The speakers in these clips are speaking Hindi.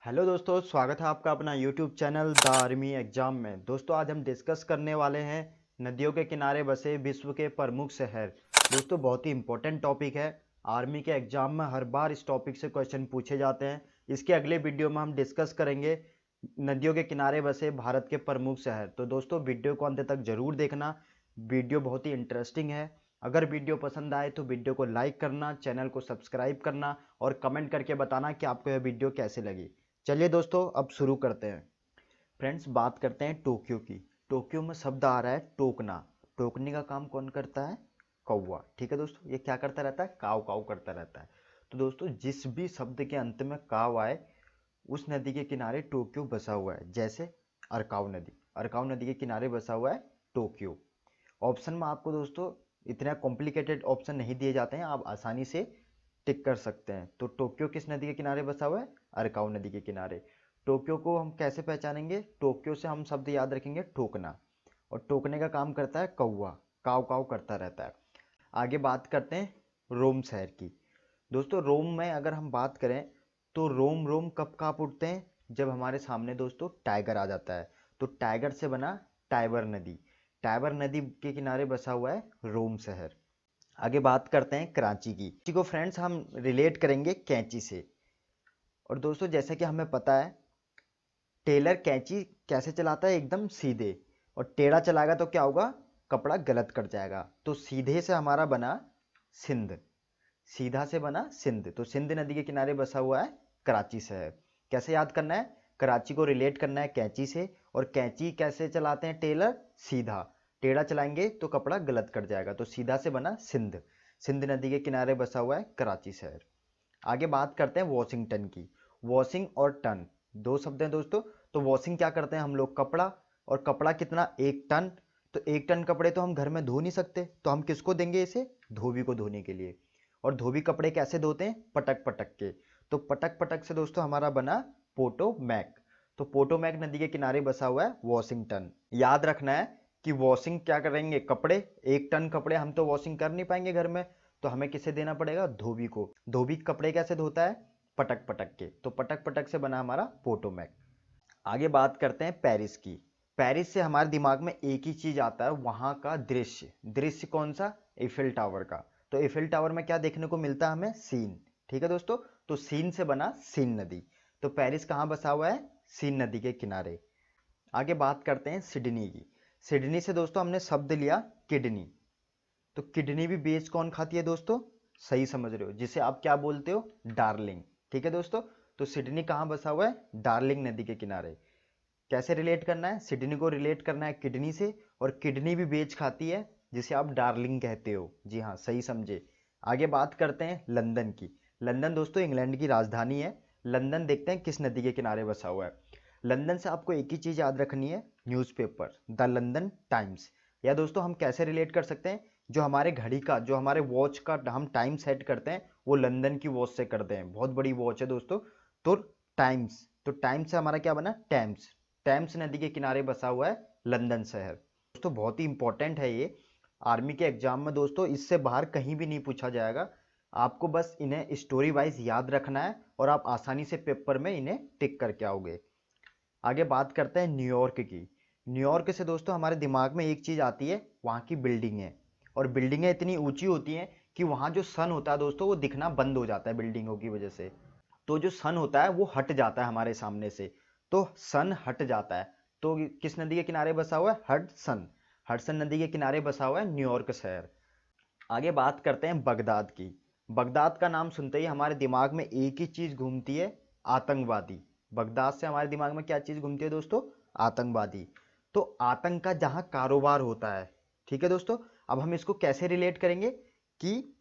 हेलो दोस्तों, स्वागत है आपका अपना YouTube channel the army exam में। दोस्तों आज हम डिस्कस करने वाले हैं नदियों के किनारे बसे विश्व के प्रमुख शहर। दोस्तों बहुत ही इंपॉर्टेंट टॉपिक है। आर्मी के एग्जाम में हर बार इस टॉपिक से क्वेश्चन पूछे जाते हैं। इसके अगले वीडियो में हम डिस्कस करेंगे नदियों के किनारे बसे भारत के प्रमुख शहर। तो दोस्तों वीडियो को अंत तक जरूर देखना, वीडियो बहुत ही इंटरेस्टिंग है। अगर वीडियो पसंद आए तो वीडियो को लाइक करना, चैनल को सब्सक्राइब करना और कमेंट करके बताना कि आपको यह वीडियो कैसी लगी। चलिए दोस्तों अब शुरू करते हैं। फ्रेंड्स बात करते हैं टोक्यो की। टोक्यो में शब्द आ रहा है टोकना। टोकने का काम कौन करता है? कौवा। ठीक है दोस्तों, ये क्या करता रहता है? काव काव करता रहता है। तो दोस्तों जिस भी शब्द के अंत में काव आए उस नदी के किनारे टोक्यो बसा हुआ है। जैसे अरकाव नदी, अरकाव नदी के किनारे बसा हुआ है टोक्यो। ऑप्शन में आपको दोस्तों इतना कॉम्प्लिकेटेड ऑप्शन नहीं दिए जाते हैं, आप आसानी से टिक कर सकते हैं। तो टोक्यो किस नदी के किनारे बसा हुआ है? अरकाव नदी के किनारे। टोक्यो को हम कैसे पहचानेंगे? टोक्यो से हम शब्द याद रखेंगे टोकना, और टोकने का काम करता है कौवा, काव काव करता रहता है। आगे बात करते हैं रोम शहर की। दोस्तों रोम में अगर हम बात करें तो रोम रोम कब कांप उठते हैं? जब हमारे सामने दोस्तों टाइगर आ जाता है। तो टाइगर से बना टाइबर नदी। टाइबर नदी के किनारे बसा हुआ है रोम शहर। आगे बात करते हैं कराची की। कराची को फ्रेंड्स हम रिलेट करेंगे कैंची से। और दोस्तों जैसे कि हमें पता है टेलर कैंची कैसे चलाता है? एकदम सीधे, और टेढ़ा चलाएगा तो क्या होगा? कपड़ा गलत कट जाएगा। तो सीधे से हमारा बना सिंध, सीधा से बना सिंध। तो सिंध नदी के किनारे बसा हुआ है कराची शहर। कैसे याद करना है? कराची को रिलेट करना है कैंची से, और कैंची कैसे चलाते हैं टेलर? सीधा। टेढ़ा चलाएंगे तो कपड़ा गलत कट जाएगा। तो सीधा से बना सिंध। सिंध नदी के किनारे बसा हुआ है कराची शहर। आगे बात करते हैं वॉशिंगटन की। वॉशिंग और टन दो शब्द हैं दोस्तों। तो वॉशिंग क्या करते हैं हम लोग? कपड़ा। और कपड़ा कितना? 1 टन। तो 1 टन कपड़े तो हम घर में धो नहीं सकते, तो हम किसको देंगे इसे? धोबी को धोने के लिए। और धोबी कपड़े कैसे धोते हैं? पटक पटक के। तो पटक पटक से दोस्तों हमारा बना पोटोमैक। तो पोटोमैक नदी के किनारे बसा हुआ है वॉशिंगटन। याद रखना है कि वॉशिंग क्या करेंगे? कपड़े। 1 टन कपड़े हम तो वॉशिंग कर नहीं पाएंगे घर में, तो हमें किसे देना पड़ेगा? धोबी को। धोबी कपड़े कैसे धोता है? पटक पटक के। तो पटक पटक से बना हमारा पोटोमैक। आगे बात करते हैं पेरिस की। पेरिस से हमारे दिमाग में एक ही चीज आता है, वहां का दृश्य। दृश्य कौन सा? eiffel टावर का। तो eiffel टावर में क्या देखने को मिलता है हमें? सीन। ठीक है दोस्तों, तो सीन से बना सीन नदी। तो पेरिस कहाँ बसा हुआ है? सीन नदी के किनारे। आगे बात करते हैं सिडनी की। सिडनी से दोस्तों हमने शब्द लिया किडनी। तो किडनी भी बेच कौन खाती है दोस्तों? सही समझ रहे हो, जिसे आप क्या बोलते हो? डार्लिंग। ठीक है दोस्तों, तो सिडनी कहाँ बसा हुआ है? डार्लिंग नदी के किनारे। कैसे रिलेट करना है? सिडनी को रिलेट करना है किडनी से, और किडनी भी बेच खाती है जिसे आप डार्लिंग कहते हो। जी हाँ, सही समझे। आगे बात करते हैं लंदन की। लंदन दोस्तों इंग्लैंड की राजधानी है। लंदन देखते हैं किस नदी के किनारे बसा हुआ है। लंदन से आपको एक ही चीज याद रखनी है, न्यूज़पेपर, द लंदन टाइम्स। या दोस्तों हम कैसे रिलेट कर सकते हैं? जो हमारे घड़ी का, जो हमारे वॉच का हम टाइम सेट करते हैं, वो लंदन की वॉच से करते हैं। बहुत बड़ी वॉच है दोस्तों। तो टाइम्स, तो टाइम्स से हमारा क्या बना? टेम्स। टेम्स नदी के किनारे बसा हुआ है लंदन शहर। दोस्तों बहुत ही इंपॉर्टेंट है ये आर्मी के एग्जाम में। दोस्तों इससे बाहर कहीं भी नहीं पूछा जाएगा। आपको बस इन्हें स्टोरी वाइज याद रखना है, और आप आसानी से पेपर में इन्हें टिक करके आओगे। आगे बात करते हैं न्यूयॉर्क की। न्यूयॉर्क से दोस्तों हमारे दिमाग में एक चीज आती है, वहाँ की बिल्डिंगें। और बिल्डिंगें इतनी ऊंची होती हैं कि वहाँ जो सन होता है दोस्तों वो दिखना बंद हो जाता है बिल्डिंगों की वजह से। तो जो सन होता है वो हट जाता है हमारे सामने से। तो सन हट जाता है। तो किस नदी के किनारे बसा हुआ है? हडसन। हडसन नदी के किनारे बसा हुआ है न्यूयॉर्क शहर। आगे बात करते हैं बगदाद की। बगदाद का नाम सुनते ही हमारे दिमाग में एक ही चीज घूमती है, आतंकवादी। बगदाद से हमारे दिमाग में क्या चीज घूमती है दोस्तों? आतंकवादी। तो आतंक का जहां कारोबार होता है। ठीक है दोस्तों, अब हम इसको कैसे रिलेट करेंगे कि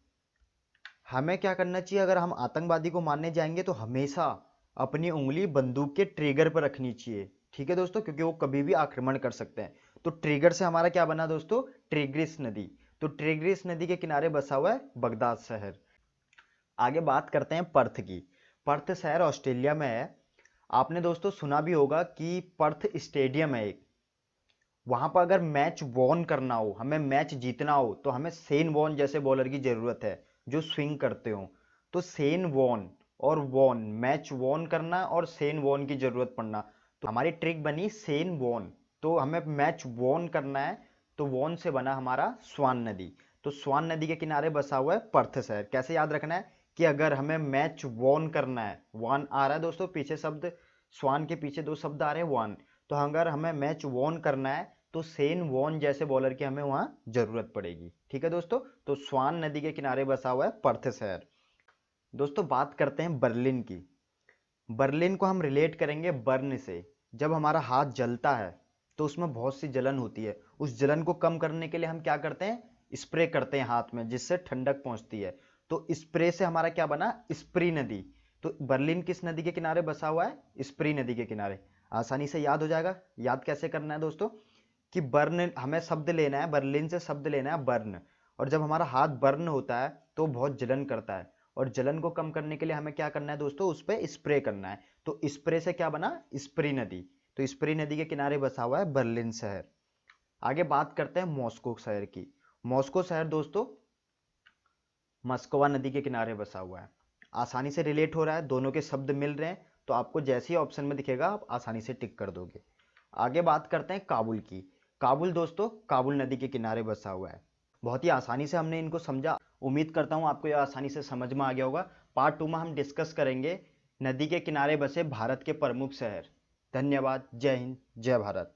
हमें क्या करना चाहिए? अगर हम आतंकवादी को मारने जाएंगे तो हमेशा अपनी उंगली बंदूक के ट्रिगर पर रखनी चाहिए। ठीक है दोस्तों, क्योंकि वो कभी भी आक्रमण कर सकते हैं। तो ट्रिगर से हमारा क्या बना दोस्तों? ट्रिग्रिस नदी। तो ट्रिग्रिस नदी के किनारे बसा हुआ है बगदाद शहर। आगे बात करते हैं पर्थ की। पर्थ शहर ऑस्ट्रेलिया में है। आपने दोस्तों सुना भी होगा कि पर्थ स्टेडियम है एक। वहां पर अगर मैच वॉन करना हो, हमें मैच जीतना हो, तो हमें सेन वॉन जैसे बॉलर की जरूरत है जो स्विंग करते हो। तो सेन वॉन और वॉन, मैच वॉन करना और सेन वॉन की जरूरत पड़ना। तो हमारी ट्रिक बनी सेन वॉन, तो हमें मैच वॉन करना है, तो वॉन से बना हमारा स्वान नदी। तो स्वान नदी के किनारे बसा हुआ है पर्थ शहर। कैसे याद रखना है कि अगर हमें मैच वॉन करना है, वॉन आ रहा है दोस्तों पीछे शब्द, स्वान के पीछे दो शब्द आ रहे हैं वॉन, तो अगर हमें मैच वॉन करना है तो सेन वॉन जैसे बॉलर की हमें वहां जरूरत पड़ेगी। ठीक है दोस्तों, तो स्वान नदी के किनारे बसा हुआ है पर्थ शहर। दोस्तों बात करते हैं बर्लिन की। बर्लिन को हम रिलेट करेंगे बर्न से। जब हमारा हाथ जलता है तो उसमें बहुत सी जलन होती है, उस जलन को कम करने के लिए हम क्या करते हैं, स्प्रे करते हैं हाथ में, जिससे ठंडक पहुंचती है। तो स्प्रे से हमारा क्या बना, स्प्री नदी। तो बर्लिन किस नदी के किनारे बसा हुआ है, स्प्री नदी के किनारे। आसानी से याद हो जाएगा। याद कैसे करना है दोस्तों, कि बर्न हमें शब्द लेना है, बर्लिन से शब्द लेना है बर्न, और जब हमारा हाथ बर्न होता है तो बहुत जलन करता है, और जलन को कम करने के लिए हमें क्या करना है दोस्तों, उस पर स्प्रे करना है। तो स्प्रे से क्या बना, स्प्री नदी। तो स्प्री नदी के किनारे बसा हुआ है बर्लिन शहर। आगे बात करते हैं मॉस्को शहर की। मॉस्को शहर दोस्तों मस्कवा नदी के किनारे बसा हुआ है। आसानी से रिलेट हो रहा है, दोनों के शब्द मिल रहे हैं, तो आपको जैसे ही ऑप्शन में दिखेगा आप आसानी से टिक कर दोगे। आगे बात करते हैं काबुल की। काबुल दोस्तों काबुल नदी के किनारे बसा हुआ है। बहुत ही आसानी से हमने इनको समझा। उम्मीद करता हूँ आपको यह आसानी से समझ में आ गया होगा। पार्ट 2 में हम डिस्कस करेंगे नदी के किनारे बसे भारत के प्रमुख शहर। धन्यवाद। जय हिंद, जय भारत।